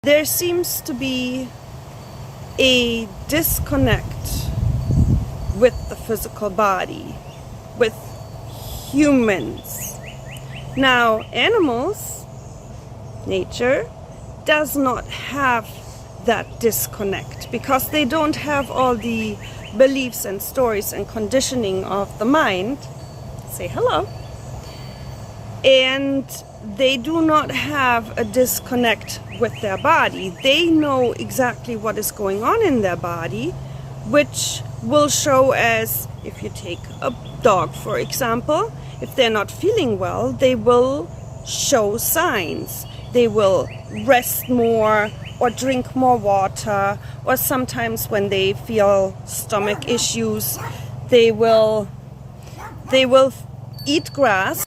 There seems to be a disconnect with the physical body, with humans. Now, animals, nature, does not have that disconnect because they don't have all the beliefs and stories and conditioning of the mind. Say hello. And they do not have a disconnect with their body. They know exactly what is going on in their body, which will show as, if you take a dog for example, if they're not feeling well, they will show signs. They will rest more or drink more water, or sometimes when they feel stomach issues, they will eat grass.